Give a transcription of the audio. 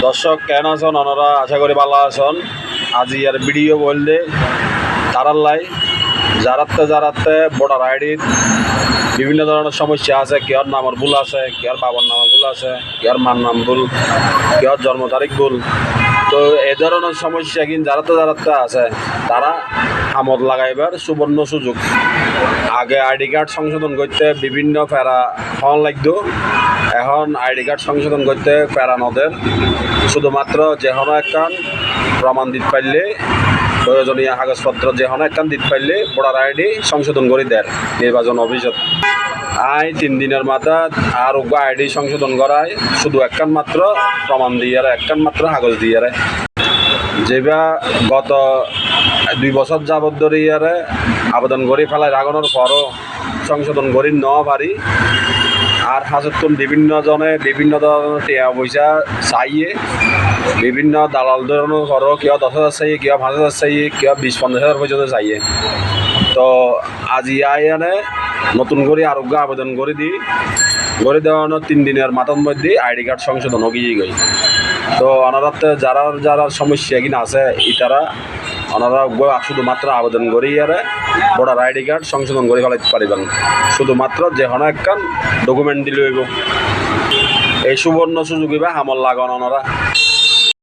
দর্শক কেন আছেন ওনারা আশা করি ভালো আছেন। আজ ইয়ার ভিডিও বললে তারার লাই যারাতে ভোটার আইডির বিভিন্ন ধরনের সমস্যা আছে। কেয়ার নামের ভুল আছে, কেয়ার বাবার নামের ভুল আছে, কেয়ার মার নাম ভুল, কেয়ার জন্ম তারিখ ভুল। তো এই ধরনের সমস্যা কিন্তু যারাতে আছে তারা আমদ লাগাইবার সুবর্ণ সুযোগ। আগে আইডি কার্ড সংশোধন করতে বিভিন্ন প্যারা ফোন লাগতো, এখন আইডি কার্ড সংশোধন করতে প্যারা নদের শুধুমাত্র যেহনো একখান প্রমাণ দিতে পারলে, প্রয়োজনীয় কাগজপত্র যেহনো একখান দিতে পারলে ভোটার আইডি সংশোধন করে দেয় নির্বাচন অফিসত। 3 দিনের মাথা আর আইডি সংশোধন করায় শুধু একখান মাত্র প্রমাণ দিয়ে একখান মাত্র কাগজ দিয়ে যেবা গত 2 বছর যাবত ধরে আবেদন করে ফেলায় রাগানোর পরও সংশোধন করি ন পারি। আর হাজতুন বিভিন্ন জনে বিভিন্ন ধরনের টিয়া পয়সা চাইয়ে বিভিন্ন দালাল ধরনের করো, কেউ 10,000 চাইয়ে, কেউ 5,000 চাইয়ে, কেউ 20-50,000 পর্যন্ত চাইয়ে। তো আজি আনে নতুন করে আরোগ্য আবেদন করে দেওয়ানো 3 দিনের মাথার মধ্যে আইডি কার্ড সংশোধন হয়ে গই। তো ওনারাতে যারা সমস্যা কিনা আছে ইতারা ওনারা শুধুমাত্র আবেদন করি ভোটার আইডি কার্ড সংশোধন করে ফেলাইতে পারিবেন। শুধুমাত্র যেখানে একখান ডকুমেন্ট দিলে হইব। এই সুবর্ণ সুযোগ আমল লাগান ওনারা।